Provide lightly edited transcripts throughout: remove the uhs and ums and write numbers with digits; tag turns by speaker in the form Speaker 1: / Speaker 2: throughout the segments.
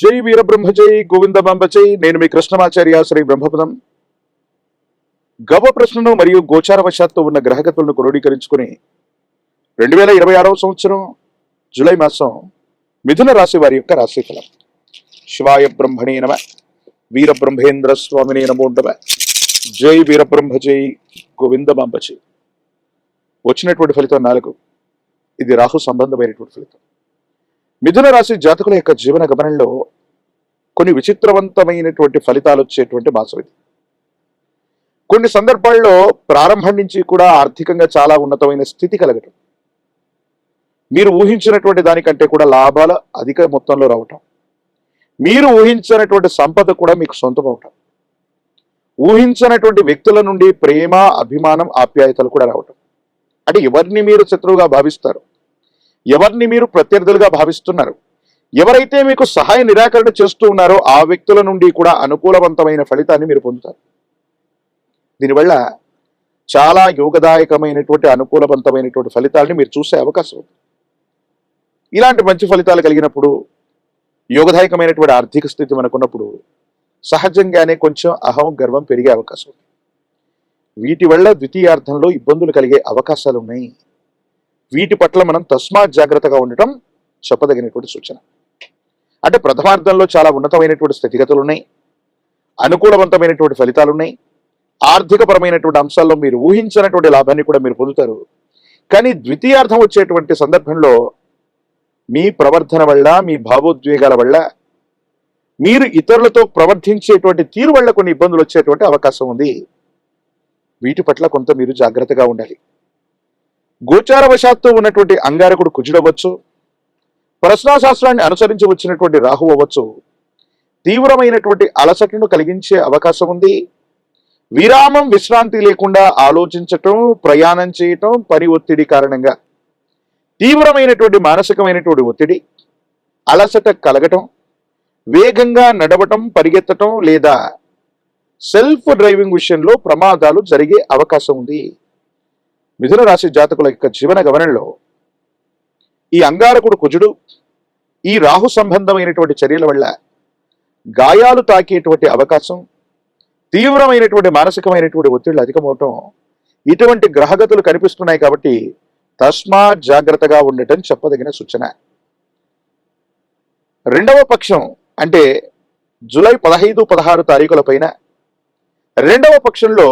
Speaker 1: జై వీరబ్రహ్మ జై గోవిందమాంబ జై. నేను మీ కృష్ణమాచార్య శ్రీ బ్రహ్మపదం. గవ ప్రశ్నను మరియు గోచారవశాత్తు ఉన్న గ్రహగతులను క్రోడీకరించుకుని 2026వ సంవత్సరం జూలై మాసం మిథున రాశి వారి యొక్క రాశిఫలం. శివాయ బ్రహ్మణే నమ. వీరబ్రహ్మేంద్ర స్వామినే నమో నమ. జై వీరబ్రహ్మ జై గోవిందమాంబ జై. వచ్చినటువంటి ఫలితం 4. ఇది రాహు సంబంధమైనటువంటి ఫలితం. మిథున రాశి జాతకుల యొక్క జీవన గమనంలో కొన్ని విచిత్రవంతమైనటువంటి ఫలితాలు వచ్చేటువంటి మాసం ఇది. కొన్ని సందర్భాల్లో ప్రారంభం నుంచి కూడా ఆర్థికంగా చాలా ఉన్నతమైన స్థితి కలగటం, మీరు ఊహించినటువంటి దానికంటే కూడా లాభాలు అధిక మొత్తంలో రావటం, మీరు ఊహించినటువంటి సంపద కూడా మీకు సొంతం అవటం, ఊహించినటువంటి వ్యక్తుల నుండి ప్రేమ, అభిమానం, ఆప్యాయతలు కూడా రావటం. అంటే ఎవరిని మీరు శత్రువుగా భావిస్తారు, ఎవరిని మీరు ప్రత్యర్థులుగా భావిస్తున్నారు, ఎవరైతే మీకు సహాయ నిరాకరణ చేస్తూ ఉన్నారో ఆ వ్యక్తుల నుండి కూడా అనుకూలవంతమైన ఫలితాన్ని మీరు పొందుతారు. దీనివల్ల చాలా యోగదాయకమైనటువంటి అనుకూలవంతమైనటువంటి ఫలితాలని మీరు చూసే అవకాశం ఉంది. ఇలాంటి మంచి ఫలితాలు కలిగినప్పుడు, యోగదాయకమైనటువంటి ఆర్థిక స్థితి మనకున్నప్పుడు సహజంగానే కొంచెం అహం, గర్వం పెరిగే అవకాశం ఉంది. వీటి వల్ల ద్వితీయార్థంలో ఇబ్బందులు కలిగే అవకాశాలు ఉన్నాయి. వీటి పట్ల మనం తస్మాత్ జాగ్రత్తగా ఉండటం చెప్పదగినటువంటి సూచన. అంటే ప్రథమార్థంలో చాలా ఉన్నతమైనటువంటి స్థితిగతులు ఉన్నాయి, అనుకూలవంతమైనటువంటి ఫలితాలు ఉన్నాయి, ఆర్థికపరమైనటువంటి అంశాల్లో మీరు ఊహించినటువంటి లాభాన్ని కూడా మీరు పొందుతారు. కానీ ద్వితీయార్థం వచ్చేటువంటి సందర్భంలో మీ ప్రవర్తన వల్ల, మీ భావోద్వేగాల వల్ల, మీరు ఇతరులతో ప్రవర్తించేటువంటి తీరు వల్ల కొన్ని ఇబ్బందులు వచ్చేటువంటి అవకాశం ఉంది. వీటి పట్ల కొంత మీరు జాగ్రత్తగా ఉండాలి. గోచారవశాత్తు ఉన్నటువంటి అంగారకుడు కుజుడవచ్చు, ప్రశ్నాశాస్త్రాన్ని అనుసరించి వచ్చినటువంటి రాహు అవ్వచ్చు, తీవ్రమైనటువంటి అలసటను కలిగించే అవకాశం ఉంది. విరామం, విశ్రాంతి లేకుండా ఆలోచించటం, ప్రయాణం చేయటం, పని ఒత్తిడి కారణంగా తీవ్రమైనటువంటి మానసికమైనటువంటి ఒత్తిడి, అలసట కలగటం, వేగంగా నడవటం, పరిగెత్తటం లేదా సెల్ఫ్ డ్రైవింగ్ విషయంలో ప్రమాదాలు జరిగే అవకాశం ఉంది. మిథున రాశి జాతకుల యొక్క జీవన గమనంలో ఈ అంగారకుడు కుజుడు, ఈ రాహు సంబంధమైనటువంటి చర్యల వల్ల గాయాలు తాకేటువంటి అవకాశం, తీవ్రమైనటువంటి మానసికమైనటువంటి ఒత్తిళ్లు అధికమవటం, ఇటువంటి గ్రహగతులు కనిపిస్తున్నాయి. కాబట్టి తస్మాత్ జాగ్రత్తగా ఉండటం చెప్పదగిన సూచన. రెండవ పక్షం అంటే జూలై 15, 16 తారీఖుల పైన రెండవ పక్షంలో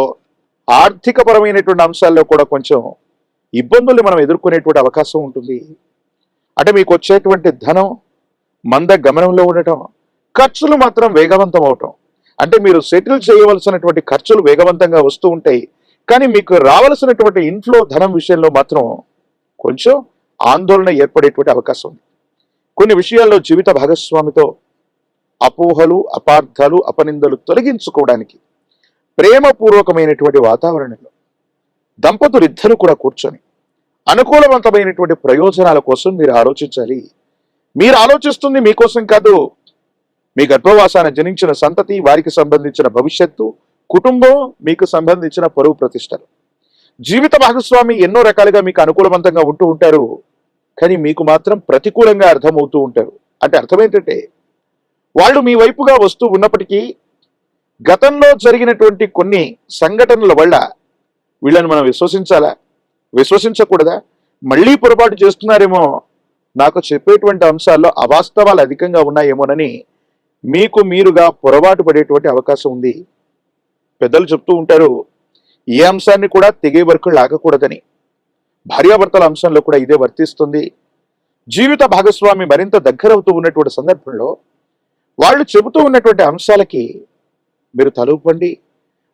Speaker 1: ఆర్థికపరమైనటువంటి అంశాల్లో కూడా కొంచెం ఇబ్బందుల్ని మనం ఎదుర్కొనేటువంటి అవకాశం ఉంటుంది. అంటే మీకు వచ్చేటువంటి ధనం మంద గమనంలో ఉండటం, ఖర్చులు మాత్రం వేగవంతం అవటం. అంటే మీరు సెటిల్ చేయవలసినటువంటి ఖర్చులు వేగవంతంగా వస్తూ ఉంటాయి, కానీ మీకు రావలసినటువంటి ఇన్ఫ్లో ధనం విషయంలో మాత్రం కొంచెం ఆందోళన ఏర్పడేటువంటి అవకాశం ఉంది. కొన్ని విషయాల్లో జీవిత భాగస్వామితో అపోహలు, అపార్థాలు, అపనిందలు తొలగించుకోవడానికి ప్రేమపూర్వకమైనటువంటి వాతావరణంలో దంపతులిద్దరూ కూడా కూర్చొని అనుకూలవంతమైనటువంటి ప్రయోజనాల కోసం మీరు ఆలోచించాలి. మీరు ఆలోచిస్తుంది మీకోసం కాదు, మీ గర్భవాసాన జనించిన సంతతి, వారికి సంబంధించిన భవిష్యత్తు, కుటుంబం, మీకు సంబంధించిన పరువు ప్రతిష్టలు. జీవిత భాగస్వామి ఎన్నో రకాలుగా మీకు అనుకూలవంతంగా ఉంటూ ఉంటారు, కానీ మీకు మాత్రం ప్రతికూలంగా అర్థమవుతూ ఉంటారు. అంటే అర్థం ఏంటంటే వాళ్ళు మీ వైపుగా వస్తూ ఉన్నప్పటికీ గతంలో జరిగినటువంటి కొన్ని సంఘటనల వల్ల వీళ్ళని మనం విశ్వసించాలా, విశ్వసించకూడదా, మళ్ళీ పొరపాటు చేస్తున్నారేమో, నాకు చెప్పేటువంటి అంశాల్లో అవాస్తవాలు అధికంగా ఉన్నాయేమోనని మీకు మీరుగా పొరపాటు పడేటువంటి అవకాశం ఉంది. పెద్దలు చెప్తూ ఉంటారు, ఏ అంశాన్ని కూడా తెగే వరకు లాగకూడదని. భార్యాభర్తల అంశంలో కూడా ఇదే వర్తిస్తుంది. జీవిత భాగస్వామి మరింత దగ్గరవుతూ ఉన్నటువంటి సందర్భంలో వాళ్ళు చెబుతూ ఉన్నటువంటి అంశాలకి మీరు తలూపండి.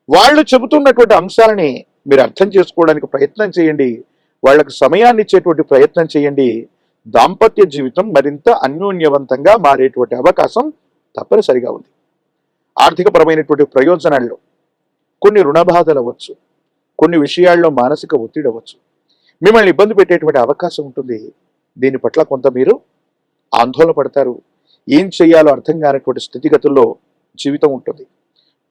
Speaker 1: వాళ్ళు చెబుతున్నటువంటి అంశాలని మీరు అర్థం చేసుకోవడానికి ప్రయత్నం చేయండి. వాళ్ళకు సమయాన్ని ఇచ్చేటువంటి ప్రయత్నం చేయండి. దాంపత్య జీవితం మరింత అన్యోన్యవంతంగా మారేటువంటి అవకాశం తప్పనిసరిగా ఉంది. ఆర్థికపరమైనటువంటి ప్రయోజనాల్లో కొన్ని రుణబాధలు అవ్వచ్చు, కొన్ని విషయాల్లో మానసిక ఒత్తిడి అవ్వచ్చు, మిమ్మల్ని ఇబ్బంది పెట్టేటువంటి అవకాశం ఉంటుంది. దీని పట్ల కొంత మీరు ఆందోళన పడతారు. ఏం చేయాలో అర్థం కానటువంటి స్థితిగతుల్లో జీవితం ఉంటుంది.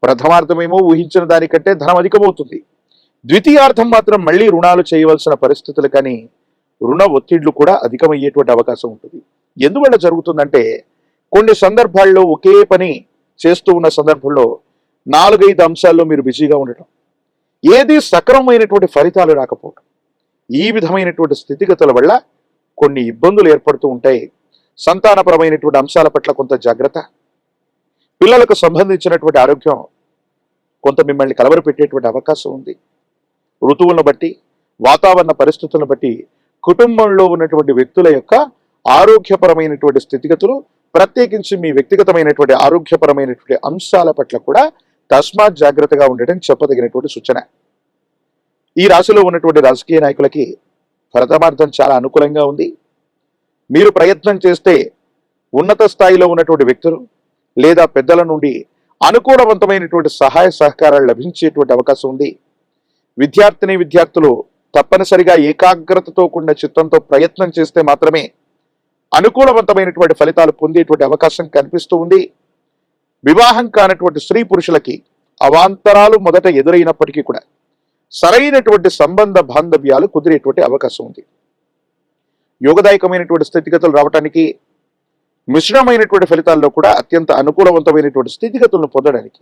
Speaker 1: ప్రథమార్థమేమో ఊహించిన దానికంటే ధనం అధికమవుతుంది. ద్వితీయార్థం మాత్రం మళ్ళీ రుణాలు చేయవలసిన పరిస్థితులు, కానీ రుణ ఒత్తిళ్లు కూడా అధికమయ్యేటువంటి అవకాశం ఉంటుంది. ఎందువల్ల జరుగుతుందంటే కొన్ని సందర్భాల్లో ఒకే పని చేస్తూ ఉన్న సందర్భంలో 4-5 అంశాల్లో మీరు బిజీగా ఉండటం, ఏది సక్రమమైనటువంటి ఫలితాలు రాకపోవడం, ఈ విధమైనటువంటి స్థితిగతుల వల్ల కొన్ని ఇబ్బందులు ఏర్పడుతూ ఉంటాయి. సంతానపరమైనటువంటి అంశాల పట్ల కొంత జాగ్రత్త, పిల్లలకు సంబంధించినటువంటి ఆరోగ్యం కొంత మిమ్మల్ని కలవరపెట్టేటువంటి అవకాశం ఉంది. ఋతువులను బట్టి, వాతావరణ పరిస్థితులను బట్టి కుటుంబంలో ఉన్నటువంటి వ్యక్తుల యొక్క ఆరోగ్యపరమైనటువంటి స్థితిగతులు, ప్రత్యేకించి మీ వ్యక్తిగతమైనటువంటి ఆరోగ్యపరమైనటువంటి అంశాల పట్ల కూడా తస్మాత్ జాగ్రత్తగా ఉండటం చెప్పదగినటువంటి సూచన. ఈ రాశిలో ఉన్నటువంటి రాజకీయ నాయకులకి ప్రథమార్థం చాలా అనుకూలంగా ఉంది. మీరు ప్రయత్నం చేస్తే ఉన్నత స్థాయిలో ఉన్నటువంటి వ్యక్తులు లేదా పెద్దల నుండి అనుకూలవంతమైనటువంటి సహాయ సహకారాలు లభించేటువంటి అవకాశం ఉంది. విద్యార్థులు తప్పనిసరిగా ఏకాగ్రతతో కూడిన చిత్తంతో ప్రయత్నం చేస్తే మాత్రమే అనుకూలవంతమైనటువంటి ఫలితాలు పొందేటువంటి అవకాశం కనిపిస్తూ ఉంది. వివాహం కానటువంటి స్త్రీ పురుషులకి అవాంతరాలు మొదట ఎదురైనప్పటికీ కూడా సరైనటువంటి సంబంధ బాంధవ్యాలు కుదిరేటువంటి అవకాశం ఉంది. యోగదాయకమైనటువంటి స్థితిగతులు రావడానికి, మిశ్రమైనటువంటి ఫలితాల్లో కూడా అత్యంత అనుకూలవంతమైనటువంటి స్థితిగతులను పొందడానికి,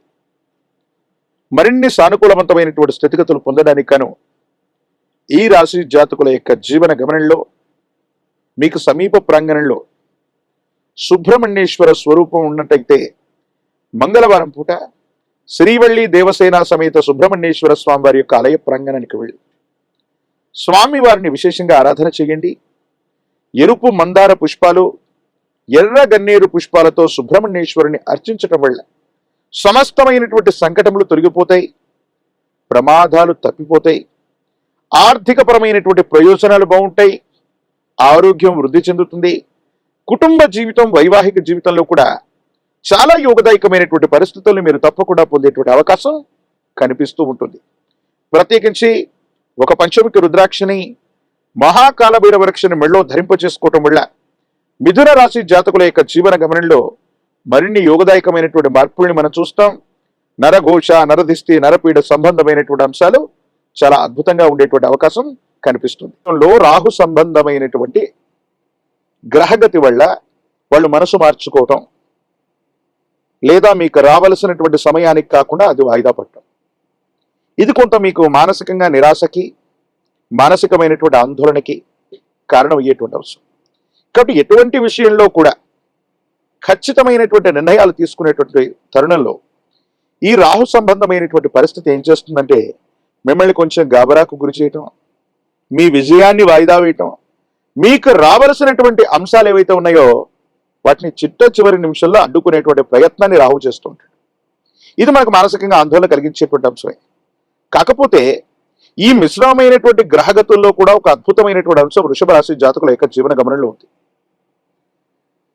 Speaker 1: మరిన్ని సానుకూలవంతమైనటువంటి స్థితిగతులు పొందడానికి గాను ఈ రాశి జాతకుల యొక్క జీవన గమనంలో మీకు సమీప ప్రాంగణంలో సుబ్రహ్మణ్యేశ్వర స్వరూపం ఉన్నట్టయితే మంగళవారం పూట శ్రీవల్లి దేవసేన సమేత సుబ్రహ్మణ్యేశ్వర స్వామి వారి యొక్క ఆలయ ప్రాంగణానికి వెళ్ళి స్వామి వారిని విశేషంగా ఆరాధన చేయండి. ఎరుపు మందార పుష్పాలు, ఎర్ర గన్నేరు పుష్పాలతో సుబ్రహ్మణ్యేశ్వరుని అర్చించటం వల్ల సమస్తమైనటువంటి సంకటములు తొలగిపోతాయి, ప్రమాదాలు తప్పిపోతాయి, ఆర్థికపరమైనటువంటి ప్రయోజనాలు బాగుంటాయి, ఆరోగ్యం వృద్ధి చెందుతుంది, కుటుంబ జీవితం, వైవాహిక జీవితంలో కూడా చాలా యోగదాయకమైనటువంటి పరిస్థితులను మీరు తప్పకుండా పొందేటువంటి అవకాశం కనిపిస్తూ ఉంటుంది. ప్రత్యేకించి ఒక పంచముఖి రుద్రాక్షని, మహాకాలభైర వృక్షని మెళ్ళో ధరింపచేసుకోవటం వల్ల మిథున రాశి జాతకుల యొక్క జీవన గమనంలో మరిన్ని యోగదాయకమైనటువంటి మార్పుల్ని మనం చూస్తాం. నరఘోష, నరదిష్టి, నరపీడ సంబంధమైనటువంటి అంశాలు చాలా అద్భుతంగా ఉండేటువంటి అవకాశం కనిపిస్తుంది. రాహు సంబంధమైనటువంటి గ్రహగతి వల్ల వాళ్ళు మనసు మార్చుకోవటం, లేదా మీకు రావలసినటువంటి సమయానికి కాకుండా అది వాయిదా పడటం, ఇది కొంత మీకు మానసికంగా నిరాశకి, మానసికమైనటువంటి ఆందోళనకి కారణం అయ్యేటువంటి అవసరం. కాబట్టి ఎటువంటి విషయంలో కూడా ఖచ్చితమైనటువంటి నిర్ణయాలు తీసుకునేటువంటి తరుణంలో ఈ రాహు సంబంధమైనటువంటి పరిస్థితి ఏం చేస్తుందంటే మిమ్మల్ని కొంచెం గాబరాకు గురి చేయటం, మీ విజయాన్ని వాయిదా వేయటం, మీకు రావలసినటువంటి అంశాలు ఏవైతే ఉన్నాయో వాటిని చిట్ట చివరి నిమిషంలో అడ్డుకునేటువంటి ప్రయత్నాన్ని రాహు చేస్తుంటాడు. ఇది మనకు మానసికంగా ఆందోళన కలిగించేటువంటి అంశమే. కాకపోతే ఈ మిశ్రమైనటువంటి గ్రహగతుల్లో కూడా ఒక అద్భుతమైనటువంటి అంశం వృషభ రాశి జాతకుల యొక్క జీవన గమనంలో ఉంది.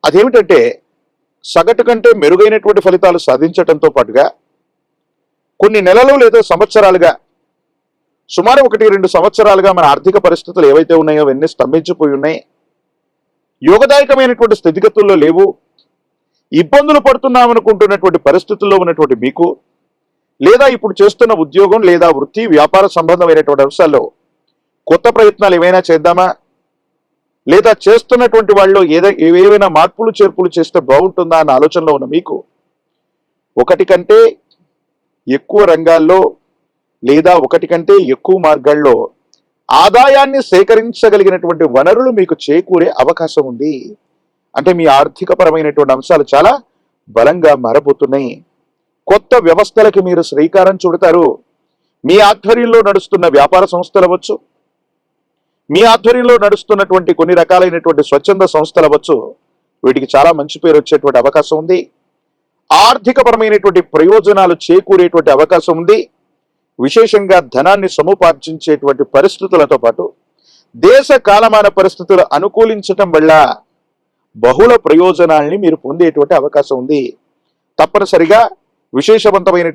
Speaker 1: అదేమిటంటే సగటు కంటే మెరుగైనటువంటి ఫలితాలు సాధించడంతో పాటుగా కొన్ని నెలలు లేదా సంవత్సరాలుగా, సుమారు 1-2 సంవత్సరాలుగా మన ఆర్థిక పరిస్థితులు ఏవైతే ఉన్నాయో అవన్నీ స్తంభించిపోయి ఉన్నాయి, యోగదాయకమైనటువంటి స్థితిగతుల్లో లేవు, ఇబ్బందులు పడుతున్నామనుకుంటున్నటువంటి పరిస్థితుల్లో ఉన్నటువంటి మీకు, లేదా ఇప్పుడు చేస్తున్న ఉద్యోగం లేదా వృత్తి వ్యాపార సంబంధమైనటువంటి అంశాల్లో కొత్త ప్రయత్నాలు ఏమైనా చేద్దామా, లేదా చేస్తున్నటువంటి వాళ్ళు ఏవైనా మార్పులు చేర్పులు చేస్తే బాగుంటుందా అన్న ఆలోచనలో ఉన్న మీకు ఒకటి కంటే ఎక్కువ రంగాల్లో లేదా ఒకటి కంటే ఎక్కువ మార్గాల్లో ఆదాయాన్ని సేకరించగలిగినటువంటి వనరులు మీకు చేకూరే అవకాశం ఉంది. అంటే మీ ఆర్థిక పరమైనటువంటి అంశాలు చాలా బలంగా మారబోతున్నాయి. కొత్త వ్యవస్థలకి మీరు శ్రీకారం చుడతారు. మీ ఆధ్వర్యంలో నడుస్తున్న వ్యాపార సంస్థలు అవ్వచ్చు, మీ ఆధ్వర్యంలో నడుస్తున్నటువంటి కొన్ని రకాలైనటువంటి స్వచ్ఛంద సంస్థలు అవ్వచ్చు, వీటికి చాలా మంచి పేరు వచ్చేటువంటి అవకాశం ఉంది. ఆర్థిక పరమైనటువంటి ప్రయోజనాలు చేకూరేటువంటి అవకాశం ఉంది. విశేషంగా ధనాన్ని సముపార్జించేటువంటి పరిస్థితులతో పాటు దేశ కాలమాన పరిస్థితులు అనుకూలించటం వల్ల బహుళ ప్రయోజనాల్ని మీరు పొందేటువంటి అవకాశం ఉంది. తప్పనిసరిగా విశేషవంతమైన